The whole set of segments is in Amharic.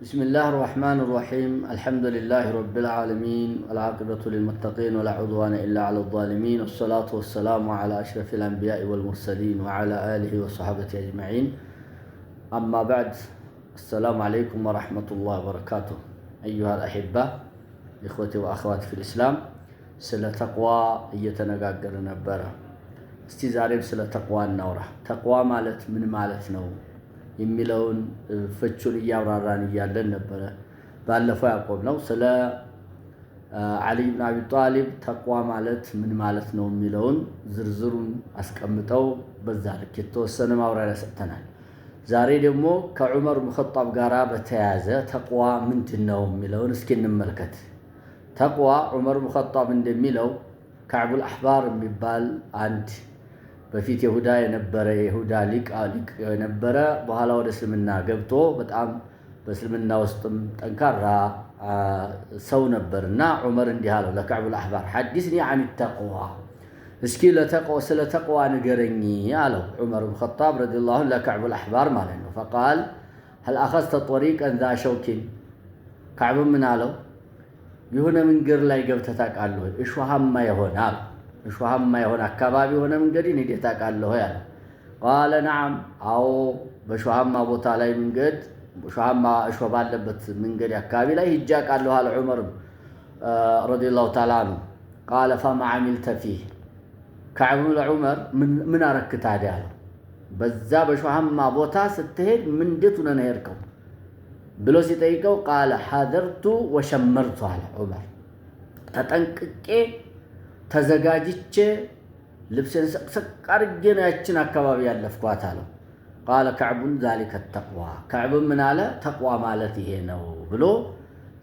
بسم الله الرحمن الرحيم الحمد لله رب العالمين والعاقبة للمتقين ولا عدوان إلا على الظالمين والصلاة والسلام على أشرف الأنبياء والمرسلين وعلى آله وصحبه أجمعين أما بعد السلام عليكم ورحمة الله وبركاته أيها الأحبة إخوتي وأخواتي في الإسلام سلا تقوى يتنقاقر نبرة استيزاريب سلا تقوى النورة تقوى مالت من مالت نو የሚለውን ፍቹን ያብራራን ይያለን ነበር ባለፈው ያቆምነው ስለ አሊ ኢብኑ አቢ ጣሊብ ተቅዋ ማለት ምን ማለት ነው የሚለውን ዝርዝሩን አስቀምጠው በዛ ልክ የተወሰነ ማብራሪያ ሰጥተናል። ዛሬ ደግሞ ከዑመር ኢብኑ ኸጣብ ጋር በተያያዘ ተቅዋ ምንድነው የሚለውን እስኪ እንመልከት። ተቅዋ ዑመር ኢብኑ ኸጣብ እንደሚለው ከዕቡል አህባር የሚባል አንድ በፊት ይሁዳ የነበረ ይሁዳ ሊቅ የነበረ በኋላ ወደ እስልምና ገብቶ በጣም በእስልምና ውስጥም ጠንካራ ሰው ነበርና ዑመር እንዲህ አለው ለከዕቡል አህባር ሐዲስኒ አን ተቅዋ እስኪ ስለ ተቅዋ ንገረኝ አለው ዑመር ኢብኑ ኸጣብ ረዲየላሁ ዐንሁ ለከዕቡል አህባር ማለት ነው። فقال هل أخذت طريقا ذا شوك ከዕብ ምን አለው የሆነ መንገድ ላይ ገብተህ ታውቃለህ እሾሃማ ይሆናል እሾሃማ የሆነ አካባቢ ሆነ መንገድን ሄደህ ታውቃለህ ያለ قال نعم አዎ በሾሃማ ቦታ ላይ መንገድ ሾሃማ እሾህ ባለበት መንገድ አካባቢ ላይ ሄጄ አውቃለሁ አለ ዑመር ረዲየላሁ ተዓላ ዐንሁ قال فما عملت فيه ከዕብ ለዑመር ምን አረክ ታዲያ አለው በዛ በሾሃማ ቦታ ስትሄድ ምን እንዴት ሆነ ነው የሄድከው ብሎ ሲጠይቀው قال حذرت وشمرت አለ ዑመር ተጠንቅቄ ተዘጋጅቼ ልብስን ሰቅሰቅ አድርጌ ነው ያችን አካባቢ ያለፍኳት አለው። قال كعب ذلك التقوى كعب ምን አለ ተቅዋ ማለት ይሄ ነው ብሎ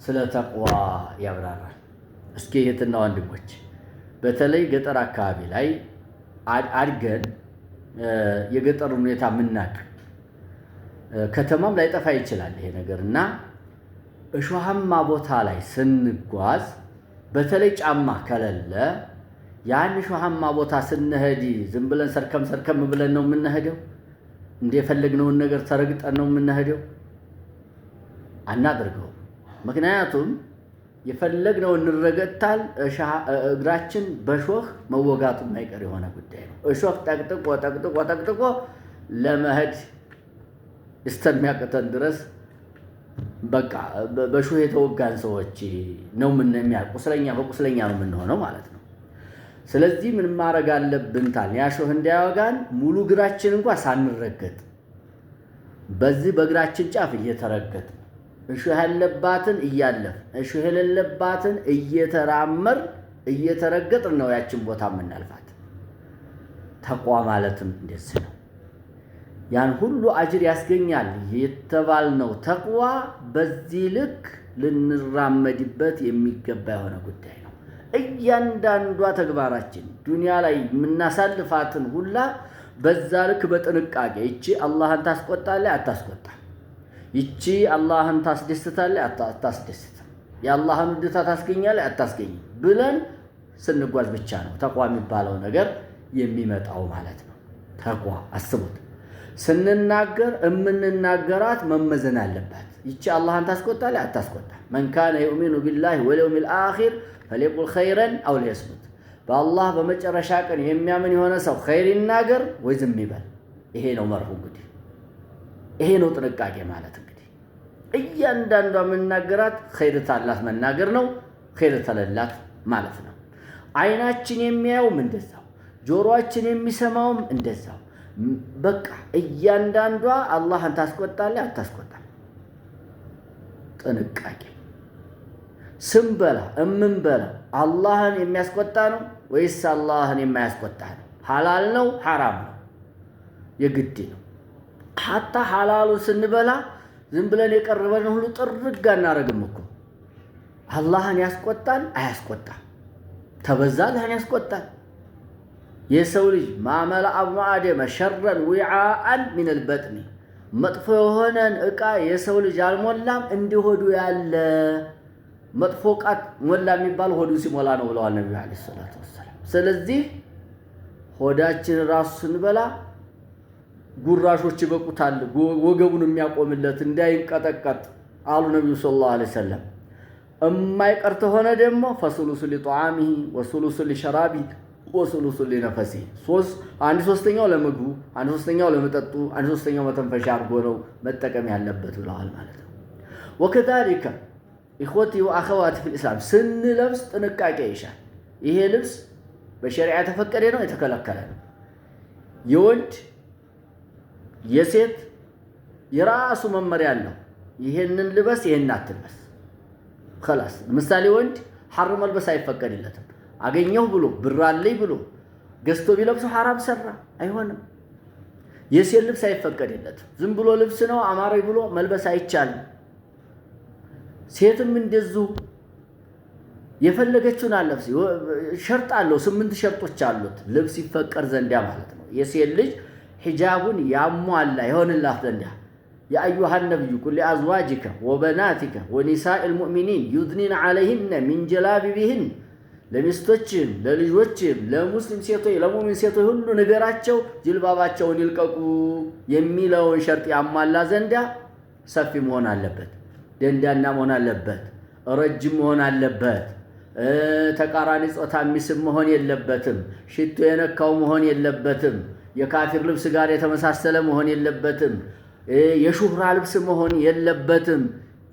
ስለ ተቅዋ ያብራራል። እስኪ እህትና ወንድሞች በተለይ ገጠር አካባቢ ላይ አድገን የገጠር ሁኔታ ምናቅ ከተማም ላይ ጠፋ ይችላል ይሄ ነገርና እሾሃማ ቦታ ላይ ስንጓዝ በተለይ ጫማ ከሌለ ያን እሾሃማ ቦታ ስንሄድ ዝም ብለን ሰርከም ብለን ነው የምንሄደው እንደፈለግነውን ነገር ተረግጠን ነው የምንሄደው አናደርገው። ምክንያቱም የፈለግነውን እንረገጣል እግራችን በሾህ መወጋቱ የማይቀር የሆነ ጉዳይ ነው። እሾህ ጠቅጥቆ ለመሄድ እስተሚያቅተን ድረስ በቃ በሾህ የተወጋን ሰዎች ነው ምን የሚያቁስለኛ በቁስለኛ ነው የምንሆነው ማለት ነው። ስለዚህ ምን ማድረግ አለብን ታል ያ ሾህ እንዳያወጋን ሙሉ እግራችን እንኳን ሳንረገጥ በዚህ በእግራችን ጫፍ እየተረገጥ እሾህ ያለባትን እያለፍ እሾህ የሌለባትን እየተራመር እየተረገጥ ነው ያችን ቦታ የምናልፋት። ተቅዋ ማለትም እንደዚህ ነው። ያን ሁሉ አጅር ያስገኛል የተባልነው ተቅዋ በዚህ ልክ ልንራመድበት የሚገባ የሆነ ጉዳይ ነው። እያንዳንዷ ተግባራችን ዱንያ ላይ የምናሳልፋትን ሁላ በዛ ልክ በጥንቃቄ ይቺ አላህን ታስቆጣለች አታስቆጣም፣ ይቺ አላህን ታስደስታለች አታስደስትም፣ የአላህን ውዴታ ታስገኛለች አታስገኝም ብለን ስንጓዝ ብቻ ነው ተቅዋ የሚባለው ነገር የሚመጣው ማለት ነው። ተቅዋ አስቡት ስንናገር እምንናገራት መመዘን አለባት። ይቺ አላህን ታስቆጣለች አታስቆጣም። من كان يؤمن بالله واليوم الآخر فليقل خيرا أو ليصمت በአላህ በመጨረሻ ቀን የሚያምን የሆነ ሰው ኸይር ይናገር ወይ ዝም ይበል። ይሄ ነው መርሁ እንግዲህ ይሄ ነው ጥንቃቄ ማለት እንግዲህ እያንዳንዷ የምንናገራት ኸይር ታላት መናገር ነው፣ ኸይር ተለላት ማለት ነው። አይናችን የሚያየውም እንደዛው፣ ጆሮአችን የሚሰማውም እንደዛው። በቃ እያንዳንዷ አላህን ታስቆጣለች አታስቆጣም። ጥንቃቄ ስንበላ እምንበላ አላህን የሚያስቆጣ ነው ወይስ አላህን የማያስቆጣ ነው? ሐላል ነው ሐራም ነው? የግድ ነው። ሐታ ሐላሉን ስንበላ ዝም ብለን የቀረበን ሁሉ ጥርግ አናረግም እኮ። አላህን ያስቆጣል አያስቆጣም? ተበዛ አላህን ያስቆጣል። የሰው ልጅ ማመላ አብኑ አደም ሸረን ዊዓአን ሚነል በጥኒ መጥፎ የሆነን ዕቃ የሰው ልጅ አልሞላም እንዲሆዱ ያለ መጥፎ ቃት ሞላ የሚባል ሆዱ ሲሞላ ነው ብለዋል ነብዩ አለይሂ ሰላቱ ወሰለም። ስለዚህ ሆዳችን ራሱ ስንበላ ጉራሾች ይበቁታል ወገቡን የሚያቆምለት እንዳይንቀጠቀጥ አሉ ነብዩ ሰለላሁ ዐለይሂ ወሰለም። እማይቀርተ ሆነ ደግሞ ፈሱሉሱ ሊጧዓሚሂ ወሱሉሱ ሊሸራቢ ወሱሉሱ ሊነፈሲ አንድ ሶስተኛው ለምግቡ፣ አንድ ሶስተኛው ለመጠጡ፣ አንድ ሶስተኛው መተንፈሻ አድርጎ ነው መጠቀም ያለበት ብለዋል ማለት ነው። ወከዛሊከ ኢኽወቲ ወአኸዋቲ ፊል ኢስላም ስንለብስ ጥንቃቄ ይሻል። ይሄ ልብስ በሸሪዓ የተፈቀደ ነው የተከለከለ ነው? የወንድ የሴት የራሱ መመሪያ አለው። ይሄንን ልበስ ይሄን አትልበስ خلاص። ምሳሌ ወንድ ሐር መልበስ አይፈቀድለትም። አገኘው ብሎ ብር አለኝ ብሎ ገዝቶ ቢለብሱ ሐራም ሰራ አይሆንም። የሴት ልብስ አይፈቀድለትም። ዝም ብሎ ልብስ ነው አማረኝ ብሎ መልበስ አይቻልም። ሴትም እንደዚሁ የፈለገችውን አለብስ ሸርጥ አለው። 8 ሸርጦች አሉት ልብስ ይፈቀር ዘንዳ ማለት ነው። የሴት ልጅ ሒጃቡን ያሟላ ይሆንላት ዘንዳ يا أيها النبي قل لأزواجك وبناتك ونساء المؤمنين يدنين عليهن من جلابيبهن ለሚስቶችም ለልጆችም ለሙስሊም ሴቶች ለሙእሚን ሴቶች ሁሉ ነገራቸው ጅልባባቸውን ይልቀቁ የሚለውን ሸርጥ ያሟላ ዘንዳ ሰፊ መሆን አለበት፣ ደንዳና መሆን አለበት፣ ረጅም መሆን አለበት፣ ተቃራኒ ጾታ የሚስብ መሆን የለበትም፣ ሽቶ የነካው መሆን የለበትም፣ የካፊር ልብስ ጋር የተመሳሰለ መሆን የለበትም፣ የሹህራ ልብስ መሆን የለበትም።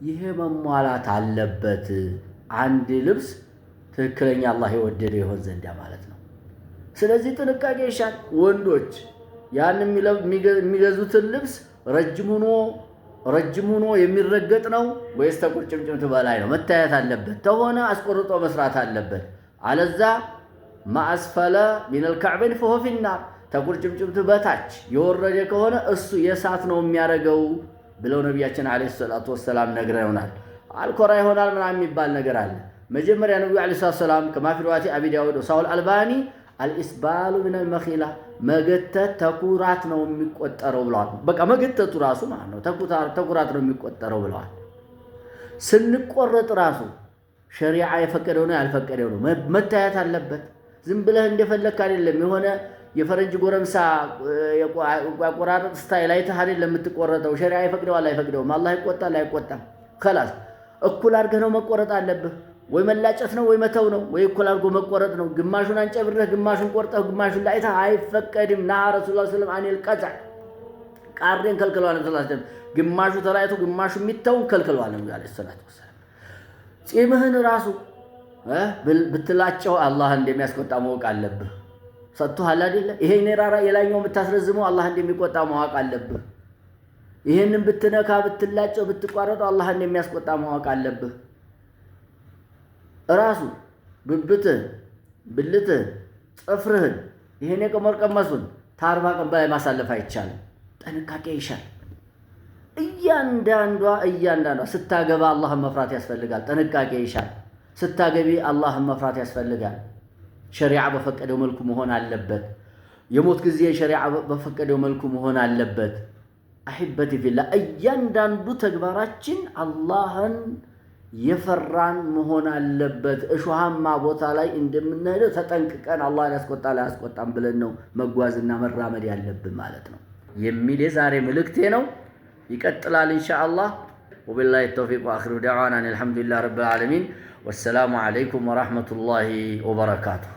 ይሄ መሟላት አለበት አንድ ልብስ ትክክለኛ አላህ የወደደ ይሆን ዘንዳ ማለት ነው። ስለዚህ ጥንቃቄ ይሻል። ወንዶች ያን የሚገዙትን ልብስ ረጅም ሆኖ የሚረገጥ ነው ወይስ ተቁርጭምጭምት በላይ ነው መታየት አለበት። ተሆነ አስቆርጦ መስራት አለበት። አለዛ ማስፈለ ሚነል ከዕበይን ፈሆ ፊናር ተቁርጭምጭምት በታች የወረደ ከሆነ እሱ የእሳት ነው የሚያደርገው ብለው ነቢያችን አለይሂ ሰላቱ ወሰላም ነግረውናል። አልኮራ ይሆናል ምናምን የሚባል ነገር አለ። መጀመሪያ ነብዩ አለይሂ ሰላም ከማ ፊ ሪዋያቲ አቢ ዳውድ ወሳውል አልባኒ አልኢስባሉ ሚነል መኺላ መገተት ተኩራት ነው የሚቆጠረው ብለዋል። በቃ መገተቱ ራሱ ማለት ነው ተኩራት ነው የሚቆጠረው ብለዋል። ስንቆረጥ ራሱ ሸሪዓ የፈቀደው ነው ያልፈቀደው ነው መታየት አለበት። ዝም ብለህ እንደፈለክ አይደለም። የሆነ የፈረንጅ ጎረምሳ የቆራረጥ ስታይል አይተህ አይደለም የምትቆረጠው። ሸሪዓ ይፈቅደዋል አይፈቅደውም፣ አላህ ይቆጣል አይቆጣም። خلاص እኩል አድርገህ ነው መቆረጥ አለብህ። ወይ መላጨት ነው ወይ መተው ነው ወይ እኩል አድርጎ መቆረጥ ነው። ግማሹን አንጨብረህ ግማሹን ቆርጠህ ግማሹን ላይተህ አይፈቀድም። ና ረሱላህ ሰለላሁ ዐለይሂ ወሰለም አንል ቀጥዕ ቃርደን ከልክለዋል። ረሱላህ ግማሹ ተላይቶ ግማሹ የሚተውን ከልክለዋል ነብዩ አለይሂ ሰላቱ ወሰለም። ጺምህን ራሱ ብትላጨው አላህ እንደሚያስቆጣ ማወቅ አለብህ። ሰጥቷል አይደለ? ይሄን ራራ የላኛው የምታስረዝመው አላህ እንደሚቆጣ ማወቅ አለብህ። ይሄንን ብትነካ ብትላጨው ብትቋረጠው አላህ እንደሚያስቆጣ ማወቅ አለብህ። ራሱ ብብትህ ብልትህ ጥፍርህን ይሄን የቀመር ቀመሱን ታርባ ቀን በላይ ማሳለፍ አይቻልም። ጥንቃቄ ይሻል። እያንዳንዷ ስታገባ አላህን መፍራት ያስፈልጋል። ጥንቃቄ ይሻል። ስታገቢ አላህን መፍራት ያስፈልጋል። ሸሪዓ በፈቀደው መልኩ መሆን አለበት። የሞት ጊዜ ሸሪዓ በፈቀደው መልኩ መሆን አለበት። አሂበቲ ፊላህ እያንዳንዱ ተግባራችን አላህን የፈራን መሆን አለበት። እሾሃማ ቦታ ላይ እንደምንሄደው ተጠንቅቀን አላህን ያስቆጣል አያስቆጣም ብለን ነው መጓዝና መራመድ ያለብን ማለት ነው የሚል የዛሬ መልእክቴ ነው። ይቀጥላል ኢንሻአላህ። ወቢላሂ ተውፊቅ ወአኺሩ ዳዕዋና አልሐምዱሊላሂ ረቢል ዓለሚን ወሰላሙ ዐለይኩም ወራህመቱላሂ ወበረካቱሁ።